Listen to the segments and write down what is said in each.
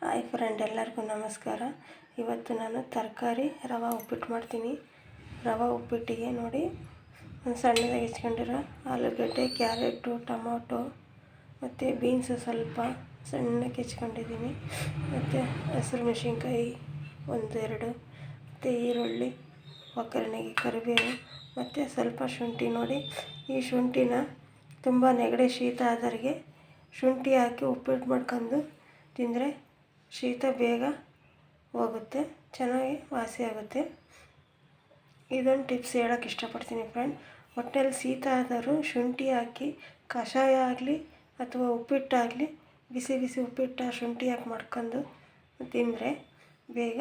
Hi friend, ಎಲ್ಲರಿಗೂ ನಮಸ್ಕಾರ. ಇವತ್ತು ನಾನು ತರಕಾರಿ ರವೆ ಉಪ್ಪಿಟ್ಟು ಮಾಡ್ತೀನಿ. ರವೆ ಉಪ್ಪಿಟ್ಟಿಗೆ ನೋಡಿ, ಸಣ್ಣದಾಗಿ ಹೆಚ್ಕೊಂಡಿರೋ ಆಲೂಗಡ್ಡೆ, ಕ್ಯಾರೆಟು, ಟೊಮೊಟೊ ಮತ್ತು ಬೀನ್ಸು ಸ್ವಲ್ಪ ಸಣ್ಣಕ್ಕೆ ಹೆಚ್ಕೊಂಡಿದ್ದೀನಿ. ಮತ್ತು ಹಸಿರು ಮೆಣಸಿನ್ಕಾಯಿ ಒಂದೆರಡು, ಮತ್ತು ಈರುಳ್ಳಿ, ಒಗ್ಗರಣೆಗೆ ಕರಿಬೇವು ಮತ್ತು ಸ್ವಲ್ಪ ಶುಂಠಿ. ನೋಡಿ, ಈ ಶುಂಠಿನ ತುಂಬ ನೆಗಡಿ ಶೀತ ಆದವರಿಗೆ ಶುಂಠಿ ಹಾಕಿ ಉಪ್ಪಿಟ್ಟು ಮಾಡ್ಕೊಂಡು ತಿಂದರೆ ಶೀತ ಬೇಗ ಹೋಗುತ್ತೆ, ಚೆನ್ನಾಗಿ ವಾಸಿ ಆಗುತ್ತೆ. ಇದೊಂದು ಟಿಪ್ಸ್ ಹೇಳೋಕ್ಕೆ ಇಷ್ಟಪಡ್ತೀನಿ ಫ್ರೆಂಡ್. ಹೊಟ್ಟೆಲಿ ಶೀತ ಆದರೂ ಶುಂಠಿ ಹಾಕಿ ಕಷಾಯ ಆಗಲಿ ಅಥವಾ ಉಪ್ಪಿಟ್ಟಾಗಲಿ, ಬಿಸಿ ಬಿಸಿ ಉಪ್ಪಿಟ್ಟು ಶುಂಠಿ ಹಾಕಿ ಮಾಡ್ಕೊಂಡು ತಿಂದರೆ ಬೇಗ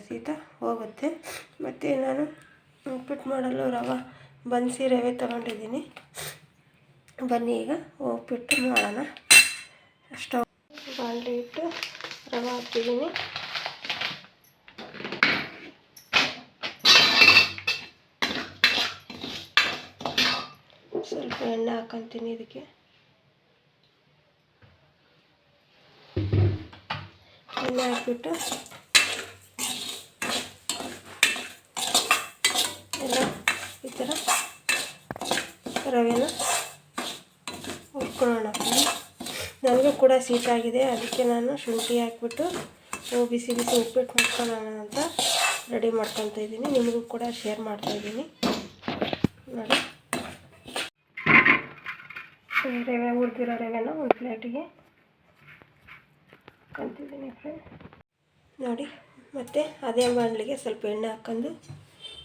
ಶೀತ ಹೋಗುತ್ತೆ. ಮತ್ತು ನಾನು ಉಪ್ಪಿಟ್ಟು ಮಾಡಲು ಬನ್ಸಿ ರವೆ ತಗೊಂಡಿದ್ದೀನಿ. ಬನ್ನಿ ಈಗ ಉಪ್ಪಿಟ್ಟು ಮಾಡೋಣ. ಸ್ಟವ್ ಬಾಣಲೆ ಇಟ್ಟು ರವೆ ಹಾಕ್ತಿದ್ದೀನಿ. ಸ್ವಲ್ಪ ಎಣ್ಣೆ ಹಾಕ್ಕೊತೀನಿ. ಇದಕ್ಕೆ ಎಣ್ಣೆ ಹಾಕ್ಬಿಟ್ಟು ಎಲ್ಲ ಈ ಥರ ರವೆನ ಹುರ್ಕೊಳ್ಳೋಣ. ನನಗೂ ಕೂಡ ಶೀತ ಆಗಿದೆ, ಅದಕ್ಕೆ ನಾನು ಶುಂಠಿ ಹಾಕ್ಬಿಟ್ಟು ಬಿಸಿ ಬಿಸಿ ಉಪ್ಪಿಟ್ಟು ಮಾಡ್ಕೊಳ್ಳೋಣ ಅಂತ ರೆಡಿ ಮಾಡ್ಕೊತಾ ಇದ್ದೀನಿ. ನಿಮಗೂ ಕೂಡ ಶೇರ್ ಮಾಡ್ತಾಯಿದ್ದೀನಿ ನೋಡಿ. ರವೆ ಹುರಿದಿರೋ ರವೆನ ಒಂದು ಪ್ಲೇಟಿಗೆ ಹಾಕ್ಕೊತಿದ್ದೀನಿ ಫ್ರೆಂಡ್ ನೋಡಿ. ಮತ್ತು ಅದೇ ಬಾಣಲಿಗೆ ಸ್ವಲ್ಪ ಎಣ್ಣೆ ಹಾಕ್ಕೊಂಡು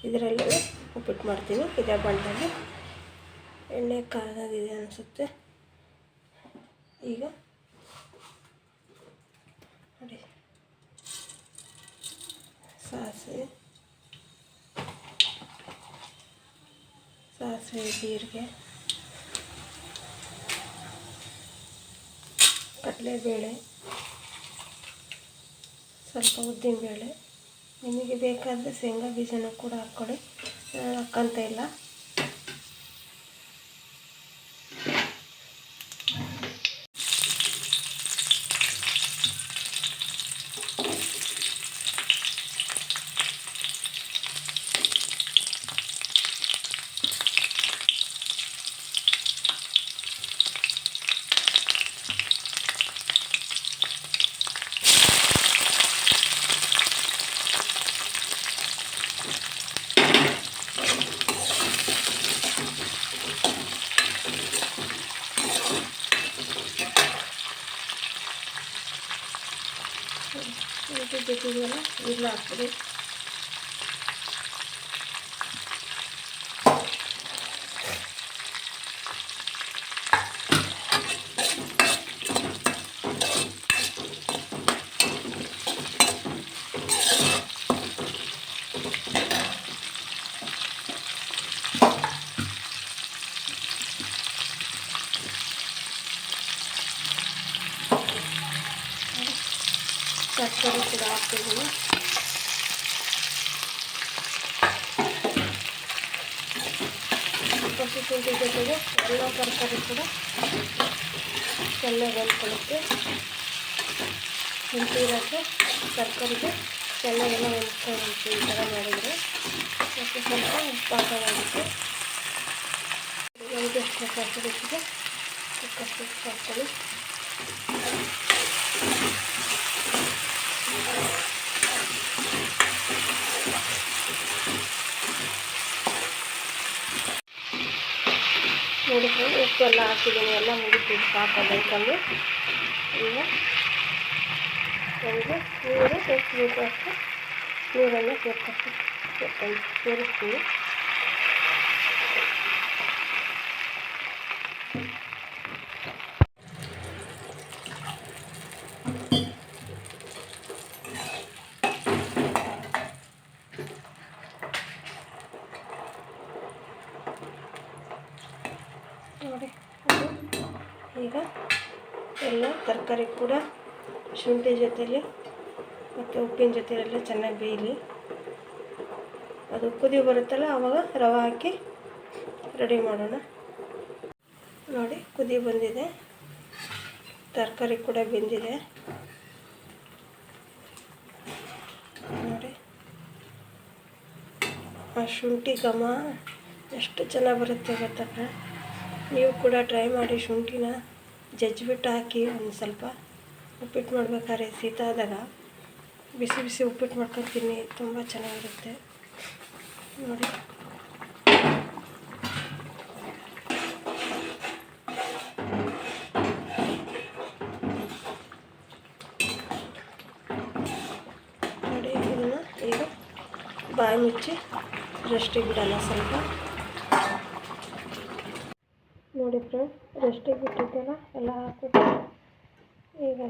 ಇದರಲ್ಲೇ ಉಪ್ಪಿಟ್ಟು ಮಾಡ್ತೀನಿ. ಇದೇ ಬಾಣಲೆಗೆ ಎಣ್ಣೆ ಕಾದಾಗಿದೆ ಅನಿಸುತ್ತೆ. ಈಗ ನೋಡಿ, ಸಾಸಿವೆ, ಜೀರಿಗೆ, ಕಡಲೆಬೇಳೆ, ಸ್ವಲ್ಪ ಉದ್ದಿನಬೇಳೆ. ನಿಮಗೆ ಬೇಕಾದರೆ ಶೇಂಗಾ ಬೀಜನೂ ಕೂಡ ಹಾಕ್ಕೊಳ್ಳಿ, ನಾನು ಹಾಕ್ಕೊಂತ ಇಲ್ಲ. ಜೊತೆಗೆಲ್ಲ ಈರುಳ್ಳಿ ಹಾಕ್ಬಿಡಿ. ತರಕಾರಿ ಕೂಡ ಹಾಕ್ತಿದ್ದೀನಿ. ಕಸಿ ಶುಂಠಿ ಜೊತೆಗೆ ಎಲ್ಲ ತರಕಾರಿ ಕೂಡ ಚೆನ್ನಾಗಿ ಹೊಂದ್ಕೊಳ್ಳುತ್ತೆ. ಶುಂಠಿ ಇರೋಕ್ಕೆ ತರಕಾರಿಗೆ ಚೆನ್ನಾಗೆಲ್ಲ ಹೊಂದ್ಕೊಳ್ಳುತ್ತೆ ಈ ಥರ ಮಾಡಿದರೆ. ಮತ್ತು ಸ್ವಲ್ಪ ಉಪ್ಪು ಹಾಕೋದಾಗುತ್ತೆ. ಒಂದು ಎಷ್ಟು ತರಕಾರಿಗೆ ಉಪ್ಪು ಹಾಕ್ಕೊಳ್ಳಿ. ನೋಡಿಕೊಂಡು ಉಪ್ಪೆಲ್ಲ ಹಾಕಿದ್ದೀನಿ, ಎಲ್ಲ ಮುಗಿತು ಹಾಕೋದು ಐಟಮ್ಮು. ಈಗ ಒಂದು ನೀರು ಎಷ್ಟು ಬೇಕು ಅಷ್ಟು ನೀರನ್ನು ಸೇರಿಸ್ತೀನಿ. ನೋಡಿ, ಈಗ ಎಲ್ಲ ತರಕಾರಿ ಕೂಡ ಶುಂಠಿ ಜೊತೆಲಿ ಮತ್ತು ಉಪ್ಪಿನ ಜೊತೆಯೆಲ್ಲ ಚೆನ್ನಾಗಿ ಬೇಯಲಿ. ಅದು ಕುದಿ ಬರುತ್ತಲ್ಲ, ಆವಾಗ ರವೆ ಹಾಕಿ ರೆಡಿ ಮಾಡೋಣ. ನೋಡಿ, ಕುದಿ ಬಂದಿದೆ, ತರಕಾರಿ ಕೂಡ ಬೆಂದಿದೆ. ಆ ಶುಂಠಿ ಘಮ ಎಷ್ಟು ಚೆನ್ನಾಗಿ ಬರುತ್ತೆ ಗೊತ್ತಾ ಫ್ರೆಂಡ್. ನೀವು ಕೂಡ ಟ್ರೈ ಮಾಡಿ. ಶುಂಠಿನ ಜಜ್ಜಿಬಿಟ್ಟು ಹಾಕಿ ಒಂದು ಸ್ವಲ್ಪ ಉಪ್ಪಿಟ್ಟು ಮಾಡ್ಬೇಕಾದ್ರೆ ಶೀತ ಆದಾಗ ಬಿಸಿ ಬಿಸಿ ಉಪ್ಪಿಟ್ಟು ಮಾಡ್ಕೊತೀನಿ, ತುಂಬ ಚೆನ್ನಾಗಿರುತ್ತೆ ನೋಡಿ. ನೋಡಿ ಇದನ್ನು ಈಗ ಬಾಯಿ ಮುಚ್ಚಿ ರೆಸ್ಟಿಗೆ ಬಿಡೋಣ ಸ್ವಲ್ಪ. ನೋಡಿ ಫ್ರೆಂಡ್, ರೆಸ್ಟಿಗೆ ಬಿಟ್ಟಿದ್ದೆಲ್ಲ ಎಲ್ಲ ಹಾಕ್ಬಿಟ್ಟು ಈಗ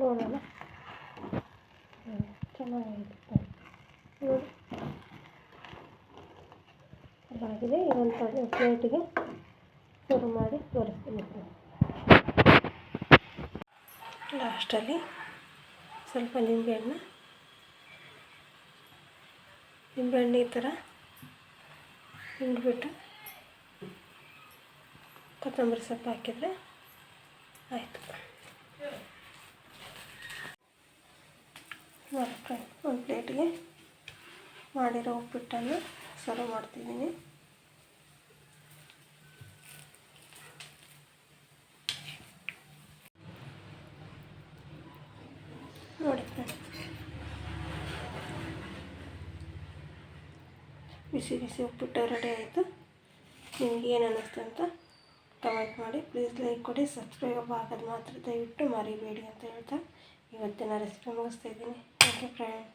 ನೋಡೋಣ. ಚೆನ್ನಾಗಿರುತ್ತೆ ನೋಡಿ, ಅದಾಗಿದೆ. ಇದೊಂದು ಪ್ಲೇಟಿಗೆ ಸರ್ವ್ ಮಾಡಿ ತೋರಿಸ್ತೀನಿ. ಲಾಸ್ಟಲ್ಲಿ ಸ್ವಲ್ಪ ನಿಂಬೆಹಣ್ಣು ಈ ಥರ ಹಿಂಡ್ಬಿಟ್ಟು ಕೊತ್ತಂಬರಿ ಸೊಪ್ಪು ಹಾಕಿದರೆ ಆಯಿತು. ಒಂದು ಪ್ಲೇಟಿಗೆ ಮಾಡಿರೋ ಉಪ್ಪಿಟ್ಟನ್ನು ಸರ್ವ್ ಮಾಡ್ತಿದ್ದೀನಿ. ನೋಡಿ ಬಿಸಿ ಬಿಸಿ ಉಪ್ಪಿಟ್ಟು ರೆಡಿ ಆಯಿತು. ನಿಮ್ಗೆ ಏನು ಅನ್ನಿಸ್ತು ಅಂತ ಕಮೆಂಟ್ ಮಾಡಿ. ಪ್ಲೀಸ್ ಲೈಕ್ ಕೊಡಿ, ಸಬ್ಸ್ಕ್ರೈಬ್ ಆಗೋದು ಮಾತ್ರ ದಯವಿಟ್ಟು ಮರಿಬೇಡಿ ಅಂತ ಹೇಳ್ತಾ ಇವತ್ತಿನ ರೆಸಿಪಿ ಮುಗಿಸ್ತಾ ಇದ್ದೀನಿ. Thank you friend.